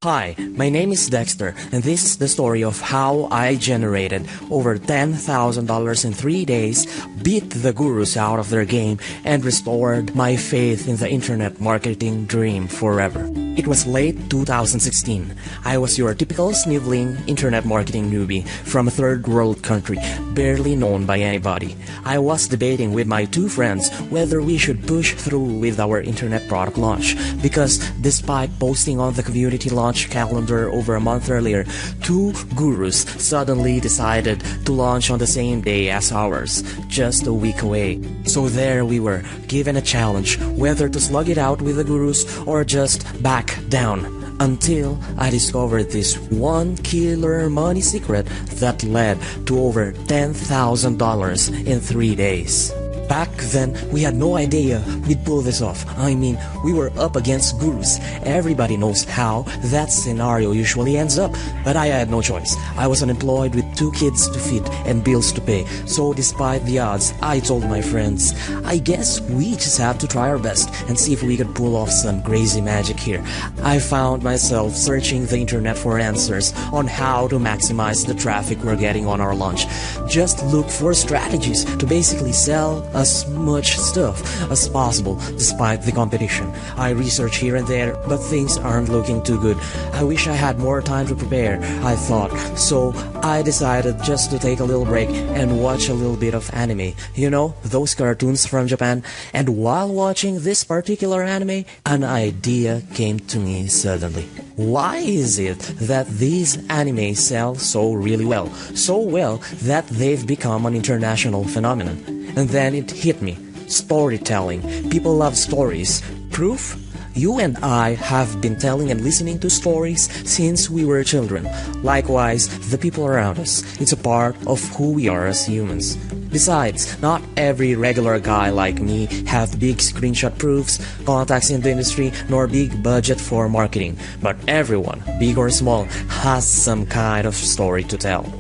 Hi, my name is Dexter, and this is the story of how I generated over $10,000 in 3 days, beat the gurus out of their game, and restored my faith in the internet marketing dream forever. It was late 2016. I was your typical sniveling internet marketing newbie from a third world country, barely known by anybody. I was debating with my two friends whether we should push through with our internet product launch, because despite posting on the community launch calendar over a month earlier, two gurus suddenly decided to launch on the same day as ours, just a week away. So there we were, given a challenge, whether to slug it out with the gurus or just back down, until I discovered this one killer money secret that led to over $10,000 in 3 days. Back then, we had no idea we'd pull this off. I mean, we were up against gurus. Everybody knows how that scenario usually ends up, but I had no choice. I was unemployed with 2 kids to feed and bills to pay, so despite the odds, I told my friends, I guess we just have to try our best and see if we could pull off some crazy magic here. I found myself searching the internet for answers on how to maximize the traffic we're getting on our launch. Just look for strategies to basically sell as much stuff as possible despite the competition. I research here and there, but things aren't looking too good. I wish I had more time to prepare, I thought, so I decided just to take a little break and watch a little bit of anime. You know, those cartoons from Japan. And while watching this particular anime, an idea came to me suddenly. Why is it that these anime sell so really well? So well that they've become an international phenomenon. And then it hit me. Storytelling. People love stories. Proof? You and I have been telling and listening to stories since we were children. Likewise, the people around us. It's a part of who we are as humans. Besides, not every regular guy like me have big screenshot proofs, contacts in the industry, nor big budget for marketing. But everyone, big or small, has some kind of story to tell.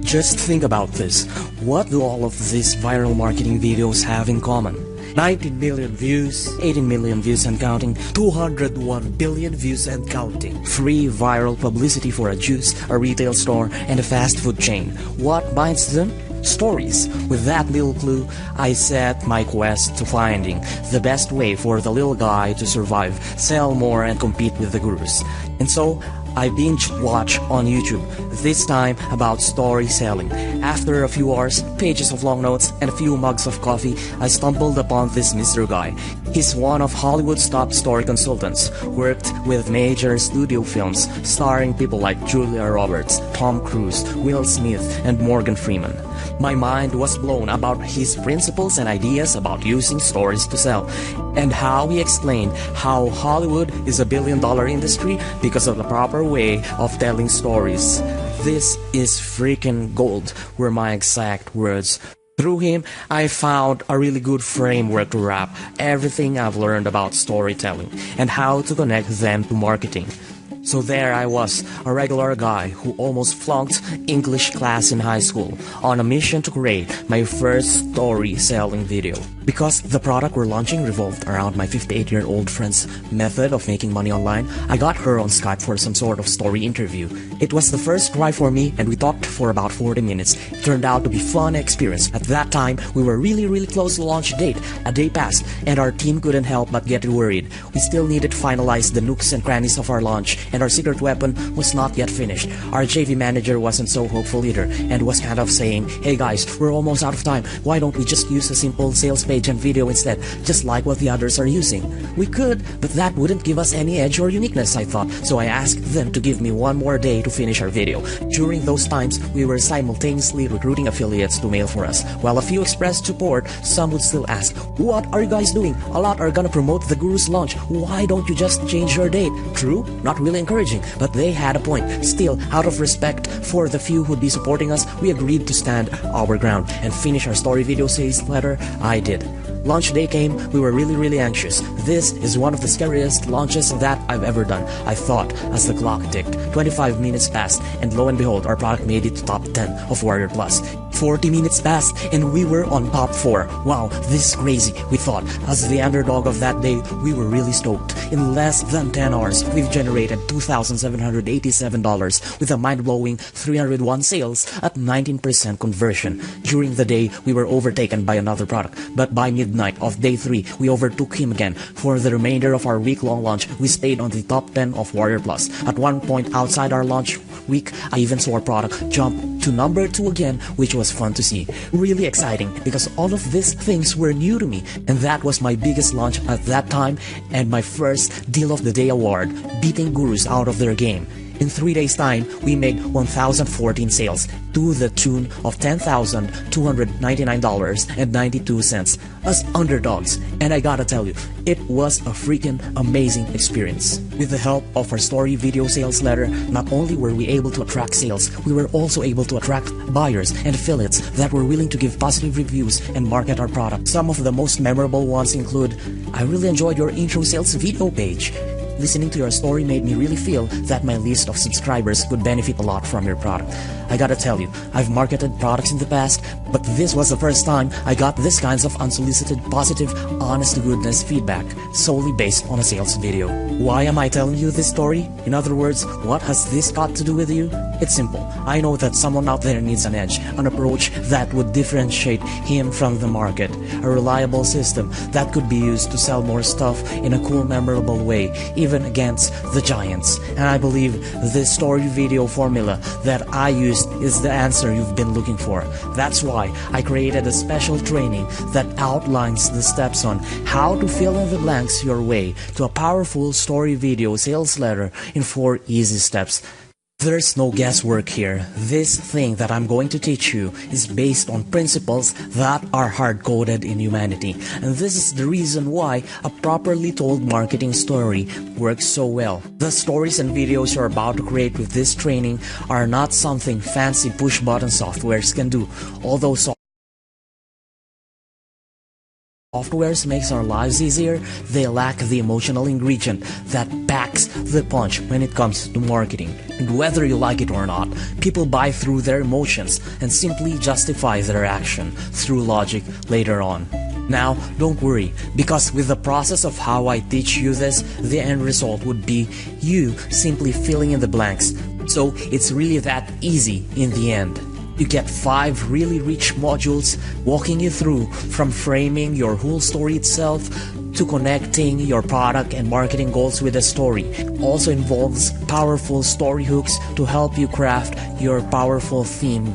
Just think about this. What do all of these viral marketing videos have in common? 19 million views, 18 million views and counting, 201 billion views and counting. Free viral publicity for a juice, a retail store, and a fast food chain. What binds them? Stories. With that little clue, I set my quest to finding the best way for the little guy to survive, sell more, and compete with the gurus. And so, I binge watch on YouTube, this time about story selling. After a few hours, pages of long notes, and a few mugs of coffee, I stumbled upon this Mr. Guy. He's one of Hollywood's top story consultants, worked with major studio films starring people like Julia Roberts, Tom Cruise, Will Smith, and Morgan Freeman. My mind was blown about his principles and ideas about using stories to sell, and how he explained how Hollywood is a billion-dollar industry because of the proper way of telling stories. This is freaking gold, were my exact words. Through him, I found a really good framework to wrap everything I've learned about storytelling and how to connect them to marketing. So there I was, a regular guy who almost flunked English class in high school, on a mission to create my first story-selling video. Because the product we're launching revolved around my 58-year-old friend's method of making money online, I got her on Skype for some sort of story interview. It was the first try for me, and we talked for about 40 minutes. It turned out to be a fun experience. At that time, we were really close to launch date. A day passed, and our team couldn't help but get worried. We still needed to finalize the nooks and crannies of our launch, and our secret weapon was not yet finished. Our JV manager wasn't so hopeful either, and was kind of saying, hey guys, we're almost out of time. Why don't we just use a simple sales page and video instead, just like what the others are using? We could, but that wouldn't give us any edge or uniqueness, I thought, so I asked them to give me one more day to finish our video. During those times, we were simultaneously recruiting affiliates to mail for us. While a few expressed support, some would still ask, what are you guys doing? A lot are gonna promote the Guru's launch. Why don't you just change your date? True, not really encouraging, but they had a point. Still, out of respect for the few who'd be supporting us, we agreed to stand our ground and finish our story video sales letter. I did. Launch day came, we were really anxious. This is one of the scariest launches that I've ever done, I thought, as the clock ticked. 25 minutes passed, and lo and behold, our product made it to top 10 of Warrior Plus. 40 minutes passed and we were on top 4. Wow, this is crazy, we thought. As the underdog of that day, we were really stoked. In less than 10 hours, we've generated $2,787 with a mind-blowing 301 sales at 19% conversion. During the day, we were overtaken by another product, but by midnight of day 3, we overtook him again. For the remainder of our week-long launch, we stayed on the top 10 of Warrior Plus. At one point outside our launch week, I even saw our product jump to number 2 again, which was fun to see. Really exciting because all of these things were new to me, and that was my biggest launch at that time and my first Deal of the Day award, beating gurus out of their game. In 3 days' time, we made 1,014 sales to the tune of $10,299.92 as underdogs. And I gotta tell you, it was a freaking amazing experience. With the help of our story video sales letter, not only were we able to attract sales, we were also able to attract buyers and affiliates that were willing to give positive reviews and market our product. Some of the most memorable ones include, "I really enjoyed your intro sales video page. Listening to your story made me really feel that my list of subscribers could benefit a lot from your product. I gotta tell you, I've marketed products in the past, but this was the first time I got this kinds of unsolicited, positive, honest-to-goodness feedback solely based on a sales video." Why am I telling you this story? In other words, what has this got to do with you? It's simple. I know that someone out there needs an edge, an approach that would differentiate him from the market, a reliable system that could be used to sell more stuff in a cool, memorable way, even against the giants. And I believe this story video formula that I used is the answer you've been looking for. That's why I created a special training that outlines the steps on how to fill in the blanks your way to a powerful story video sales letter in 4 easy steps. There's no guesswork here. This thing that I'm going to teach you is based on principles that are hard-coded in humanity. And this is the reason why a properly told marketing story works so well. The stories and videos you're about to create with this training are not something fancy push-button softwares can do. Although softwares makes our lives easier, they lack the emotional ingredient that packs the punch when it comes to marketing. And whether you like it or not, people buy through their emotions and simply justify their action through logic later on. Now, don't worry, because with the process of how I teach you this, the end result would be you simply filling in the blanks. So it's really that easy in the end. You get 5 really rich modules walking you through from framing your whole story itself to connecting your product and marketing goals with a story. Also involves powerful story hooks to help you craft your powerful theme,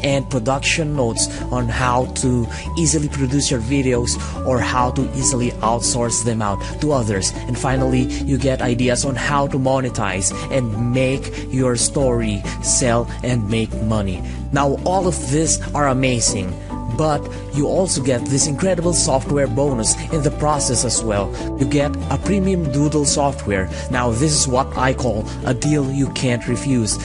and production notes on how to easily produce your videos or how to easily outsource them out to others. And finally, you get ideas on how to monetize and make your story sell and make money. Now, all of this are amazing, but you also get this incredible software bonus in the process as well. You get a premium doodle software. Now, this is what I call a deal you can't refuse.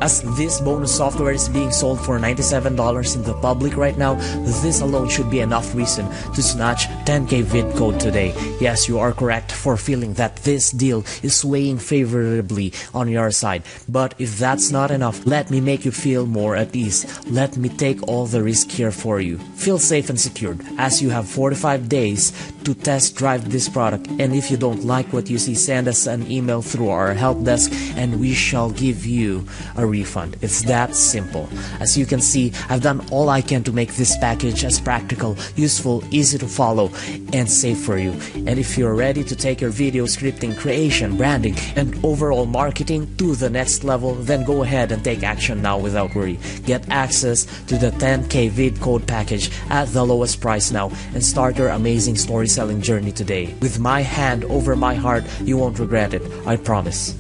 As this bonus software is being sold for $97 in the public right now, this alone should be enough reason to snatch 10K vid code today. Yes, you are correct for feeling that this deal is swaying favorably on your side. But if that's not enough, let me make you feel more at ease. Let me take all the risk here for you. Feel safe and secured as you have 45 days to test drive this product. And if you don't like what you see, send us an email through our help desk and we shall give you a refund. It's that simple. As you can see, I've done all I can to make this package as practical, useful, easy to follow, and safe for you. And if you're ready to take your video scripting, creation, branding, and overall marketing to the next level, then go ahead and take action now without worry. Get access to the 10K vid code package at the lowest price now and start your amazing story selling journey today. With my hand over my heart, you won't regret it. I promise.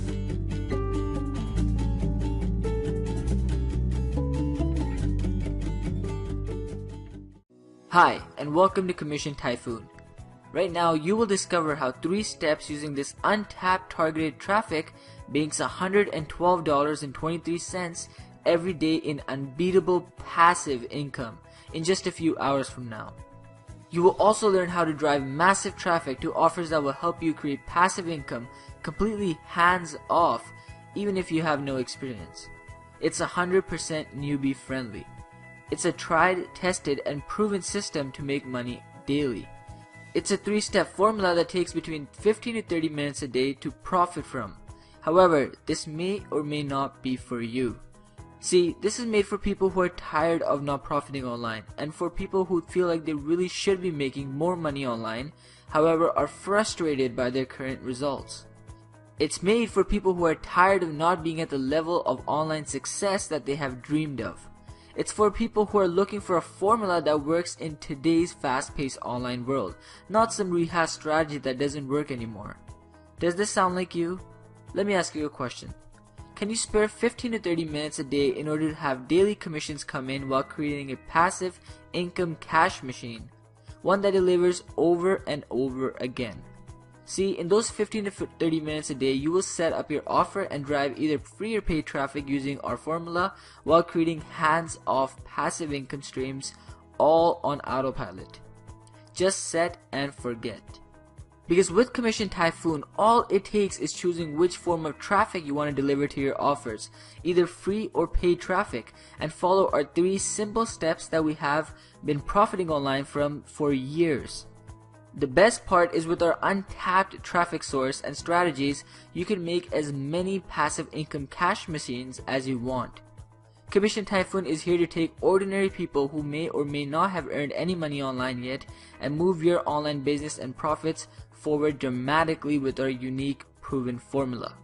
Hi, and welcome to Commission Typhoon. Right now, you will discover how 3 steps using this untapped targeted traffic makes $112.23 every day in unbeatable passive income in just a few hours from now. You will also learn how to drive massive traffic to offers that will help you create passive income completely hands-off, even if you have no experience. It's 100% newbie friendly. It's a tried, tested, and proven system to make money daily. It's a 3-step formula that takes between 15 to 30 minutes a day to profit from. However, this may or may not be for you. See, this is made for people who are tired of not profiting online, and for people who feel like they really should be making more money online, however are frustrated by their current results. It's made for people who are tired of not being at the level of online success that they have dreamed of. It's for people who are looking for a formula that works in today's fast-paced online world, not some rehashed strategy that doesn't work anymore. Does this sound like you? Let me ask you a question. Can you spare 15 to 30 minutes a day in order to have daily commissions come in while creating a passive income cash machine? One that delivers over and over again. See, in those 15 to 30 minutes a day, you will set up your offer and drive either free or paid traffic using our formula while creating hands-off passive income streams all on autopilot. Just set and forget. Because with Commission Typhoon, all it takes is choosing which form of traffic you want to deliver to your offers, either free or paid traffic, and follow our 3 simple steps that we have been profiting online from for years. The best part is with our untapped traffic source and strategies, you can make as many passive income cash machines as you want. Commission Typhoon is here to take ordinary people who may or may not have earned any money online yet and move your online business and profits forward dramatically with our unique proven formula.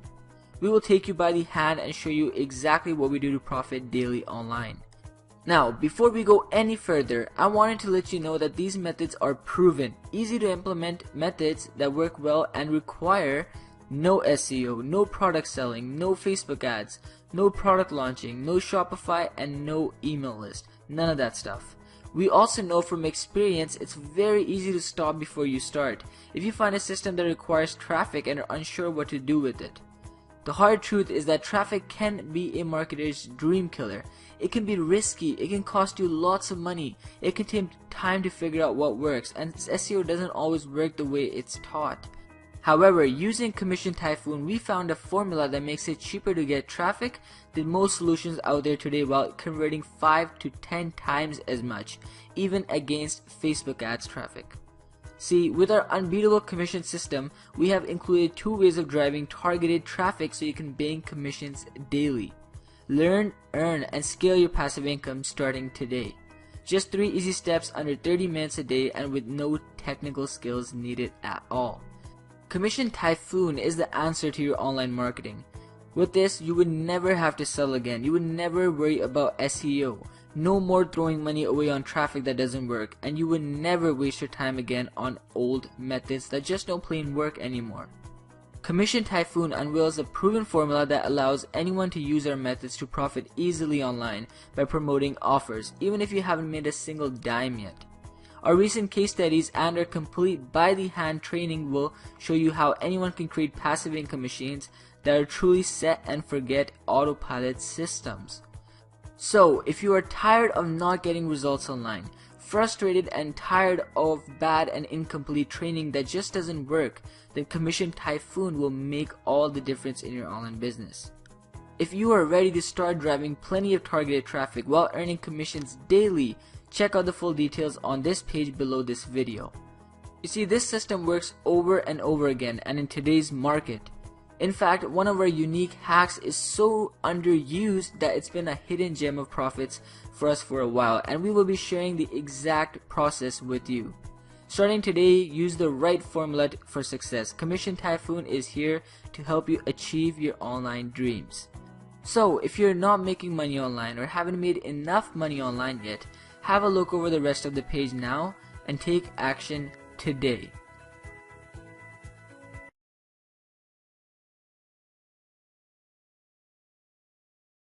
We will take you by the hand and show you exactly what we do to profit daily online. Now, before we go any further, I wanted to let you know that these methods are proven, easy to implement methods that work well and require no SEO, no product selling, no Facebook ads, no product launching, no Shopify, and no email list. None of that stuff. We also know from experience it's very easy to stop before you start if you find a system that requires traffic and are unsure what to do with it. The hard truth is that traffic can be a marketer's dream killer. It can be risky, it can cost you lots of money, it can take time to figure out what works, and SEO doesn't always work the way it's taught. However, using Commission Typhoon, we found a formula that makes it cheaper to get traffic than most solutions out there today while converting 5 to 10 times as much, even against Facebook ads traffic. See, with our unbeatable commission system, we have included 2 ways of driving targeted traffic so you can bank commissions daily. Learn, earn, and scale your passive income starting today. Just 3 easy steps under 30 minutes a day and with no technical skills needed at all. Commission Typhoon is the answer to your online marketing. With this, you would never have to sell again. You would never worry about SEO. No more throwing money away on traffic that doesn't work, and you would never waste your time again on old methods that just don't plain work anymore. Commission Typhoon unveils a proven formula that allows anyone to use our methods to profit easily online by promoting offers, even if you haven't made a single dime yet. Our recent case studies and our complete by-the-hand training will show you how anyone can create passive income machines that are truly set and forget autopilot systems. So, if you are tired of not getting results online, frustrated and tired of bad and incomplete training that just doesn't work, then Commission Typhoon will make all the difference in your online business. If you are ready to start driving plenty of targeted traffic while earning commissions daily, check out the full details on this page below this video. You see, this system works over and over again and in today's market. In fact, one of our unique hacks is so underused that it's been a hidden gem of profits for us for a while, and we will be sharing the exact process with you. Starting today, use the right formula for success. Commission Typhoon is here to help you achieve your online dreams. So, if you're not making money online or haven't made enough money online yet, have a look over the rest of the page now and take action today.